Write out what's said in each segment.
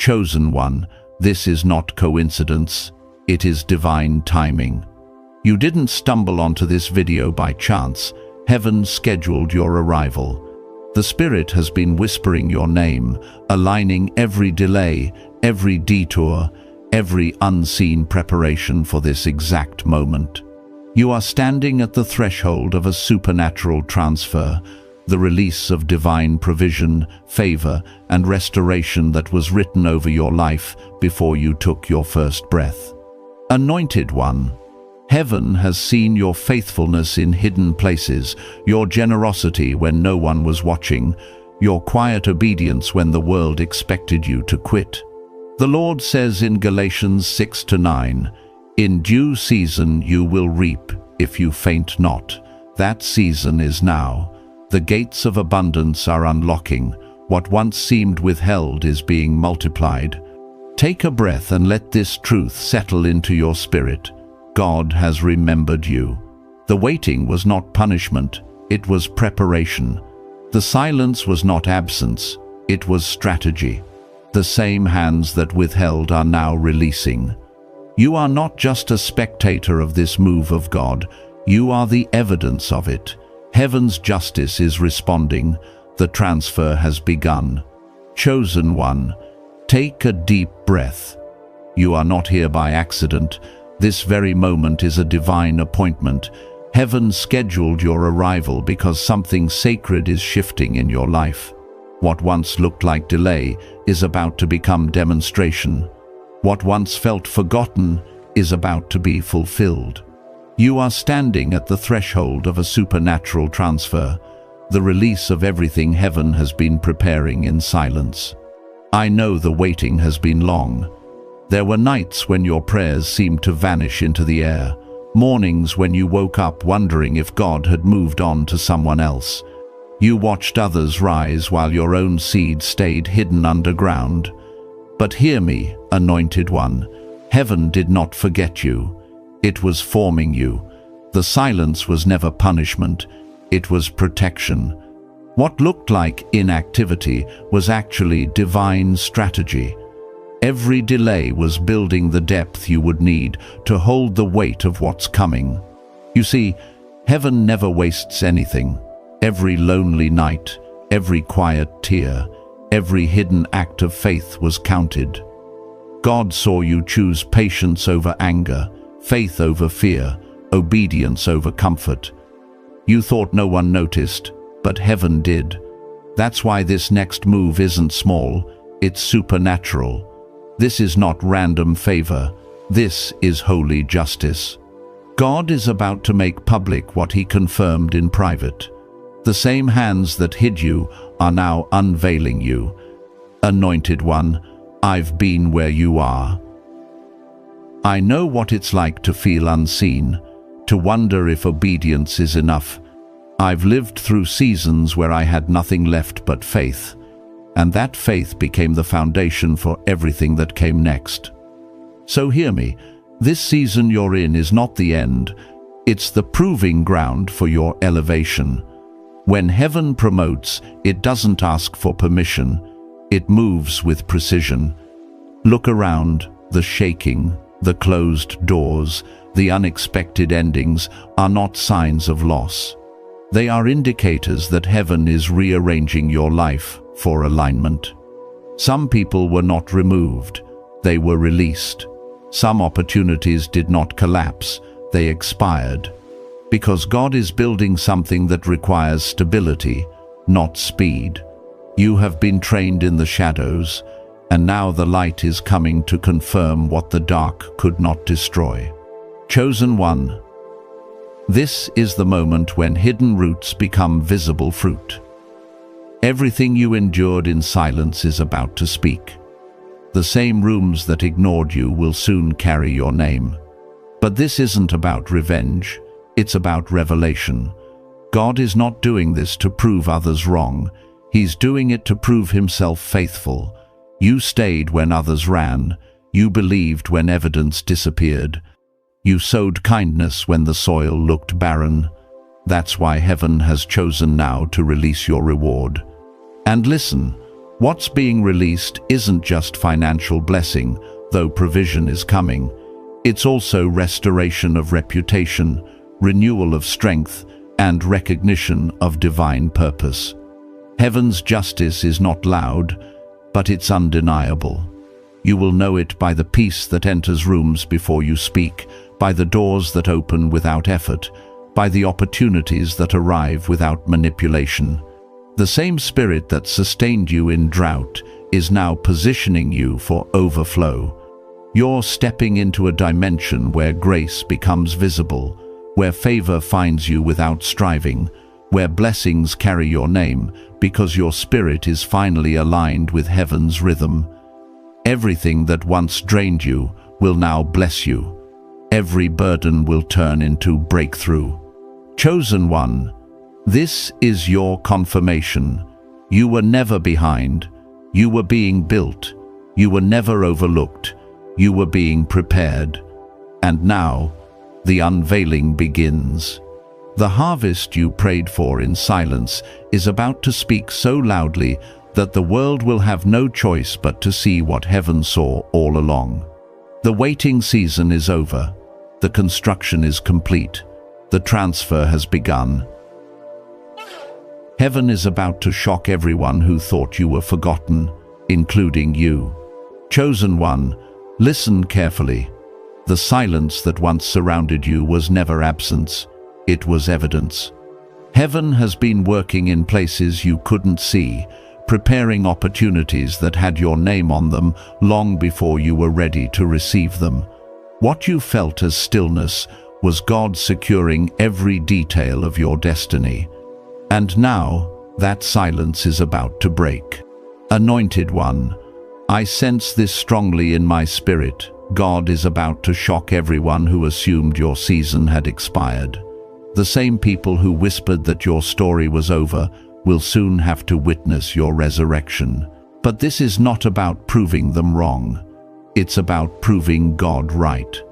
Chosen one, this is not coincidence, it is divine timing. You didn't stumble onto this video by chance. Heaven scheduled your arrival. The Spirit has been whispering your name, aligning every delay, every detour, every unseen preparation for this exact moment. You are standing at the threshold of a supernatural transfer, the release of divine provision, favor, and restoration that was written over your life before you took your first breath. Anointed one, heaven has seen your faithfulness in hidden places, your generosity when no one was watching, your quiet obedience when the world expected you to quit. The Lord says in Galatians 6-9, "In due season you will reap, if you faint not." That season is now. The gates of abundance are unlocking. What once seemed withheld is being multiplied. Take a breath and let this truth settle into your spirit. God has remembered you. The waiting was not punishment, it was preparation. The silence was not absence, it was strategy. The same hands that withheld are now releasing. You are not just a spectator of this move of God, you are the evidence of it. Heaven's justice is responding, the transfer has begun. Chosen one, take a deep breath. You are not here by accident. This very moment is a divine appointment. Heaven scheduled your arrival because something sacred is shifting in your life. What once looked like delay is about to become demonstration. What once felt forgotten is about to be fulfilled. You are standing at the threshold of a supernatural transfer, the release of everything heaven has been preparing in silence. I know the waiting has been long. There were nights when your prayers seemed to vanish into the air, mornings when you woke up wondering if God had moved on to someone else. You watched others rise while your own seed stayed hidden underground. But hear me, anointed one, heaven did not forget you. It was forming you. The silence was never punishment, it was protection. What looked like inactivity was actually divine strategy. Every delay was building the depth you would need to hold the weight of what's coming. You see, heaven never wastes anything. Every lonely night, every quiet tear, every hidden act of faith was counted. God saw you choose patience over anger, faith over fear, obedience over comfort. You thought no one noticed, but heaven did. That's why this next move isn't small, it's supernatural. This is not random favor, this is holy justice. God is about to make public what he confirmed in private. The same hands that hid you are now unveiling you. Anointed one, I've been where you are. I know what it's like to feel unseen, to wonder if obedience is enough. I've lived through seasons where I had nothing left but faith, and that faith became the foundation for everything that came next. So hear me, this season you're in is not the end, it's the proving ground for your elevation. When heaven promotes, it doesn't ask for permission, it moves with precision. Look around, the shaking, the closed doors, the unexpected endings are not signs of loss. They are indicators that heaven is rearranging your life for alignment. Some people were not removed, they were released. Some opportunities did not collapse, they expired. Because God is building something that requires stability, not speed. You have been trained in the shadows, and now the light is coming to confirm what the dark could not destroy. Chosen one, this is the moment when hidden roots become visible fruit. Everything you endured in silence is about to speak. The same rooms that ignored you will soon carry your name. But this isn't about revenge, it's about revelation. God is not doing this to prove others wrong, He's doing it to prove Himself faithful. You stayed when others ran, you believed when evidence disappeared. You sowed kindness when the soil looked barren. That's why heaven has chosen now to release your reward. And listen, What's being released isn't just financial blessing, though provision is coming. It's also restoration of reputation, renewal of strength, and recognition of divine purpose. Heaven's justice is not loud, but it's undeniable. You will know it by the peace that enters rooms before you speak, by the doors that open without effort, by the opportunities that arrive without manipulation. The same spirit that sustained you in drought is now positioning you for overflow. You're stepping into a dimension where grace becomes visible, where favor finds you without striving, where blessings carry your name because your spirit is finally aligned with heaven's rhythm. Everything that once drained you will now bless you. Every burden will turn into breakthrough. Chosen one, this is your confirmation. You were never behind. You were being built. You were never overlooked. You were being prepared. And now, the unveiling begins. The harvest you prayed for in silence is about to speak so loudly that the world will have no choice but to see what heaven saw all along. The waiting season is over. The construction is complete. The transfer has begun. Heaven is about to shock everyone who thought you were forgotten, including you. Chosen one, listen carefully. The silence that once surrounded you was never absence. It was evidence. Heaven has been working in places you couldn't see, preparing opportunities that had your name on them long before you were ready to receive them. What you felt as stillness was God securing every detail of your destiny. And now, that silence is about to break. Anointed one, I sense this strongly in my spirit. God is about to shock everyone who assumed your season had expired. The same people who whispered that your story was over will soon have to witness your resurrection. But this is not about proving them wrong. It's about proving God right.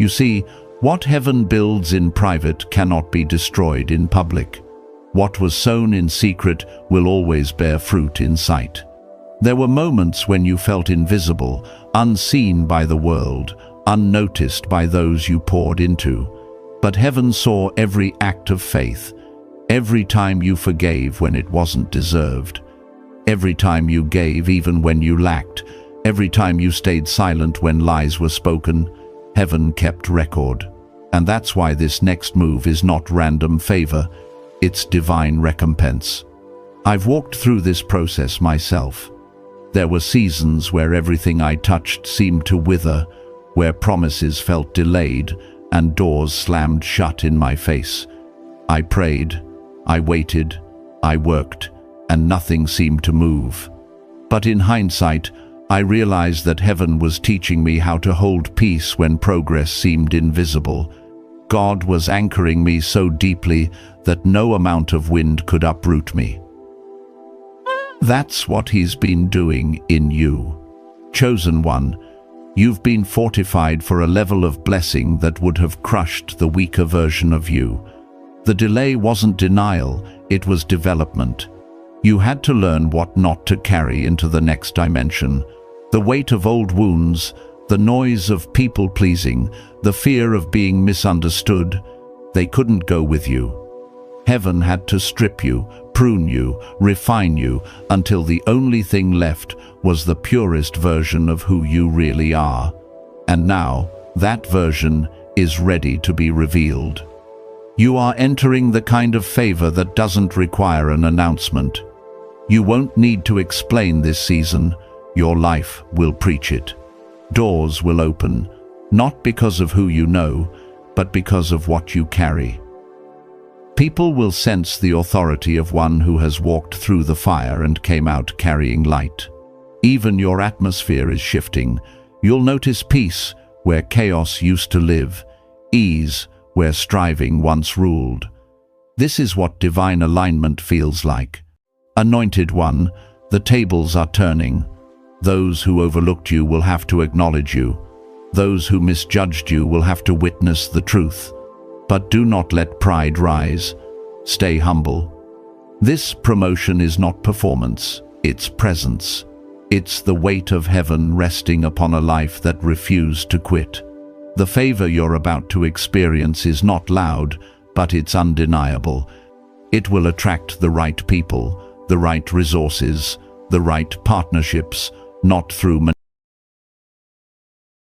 You see, what heaven builds in private cannot be destroyed in public. What was sown in secret will always bear fruit in sight. There were moments when you felt invisible, unseen by the world, unnoticed by those you poured into. But heaven saw every act of faith, every time you forgave when it wasn't deserved, every time you gave even when you lacked, every time you stayed silent when lies were spoken. Heaven kept record. And that's why this next move is not random favor, it's divine recompense. I've walked through this process myself. There were seasons where everything I touched seemed to wither, where promises felt delayed and doors slammed shut in my face. I prayed, I waited, I worked, and nothing seemed to move. But in hindsight, I realized that heaven was teaching me how to hold peace when progress seemed invisible. God was anchoring me so deeply that no amount of wind could uproot me. That's what He's been doing in you. Chosen one, you've been fortified for a level of blessing that would have crushed the weaker version of you. The delay wasn't denial, it was development. You had to learn what not to carry into the next dimension. The weight of old wounds, the noise of people-pleasing, the fear of being misunderstood, they couldn't go with you. Heaven had to strip you, prune you, refine you, until the only thing left was the purest version of who you really are. And now, that version is ready to be revealed. You are entering the kind of favor that doesn't require an announcement. You won't need to explain this season. Your life will preach it. Doors will open, not because of who you know, but because of what you carry. People will sense the authority of one who has walked through the fire and came out carrying light. Even your atmosphere is shifting. You'll notice peace where chaos used to live, ease where striving once ruled. This is what divine alignment feels like. Anointed one, the tables are turning. Those who overlooked you will have to acknowledge you. Those who misjudged you will have to witness the truth. But do not let pride rise. Stay humble. This promotion is not performance. its presence. It's the weight of heaven resting upon a life that refused to quit. The favor you're about to experience is not loud, but it's undeniable. It will attract the right people, the right resources, the right partnerships, not through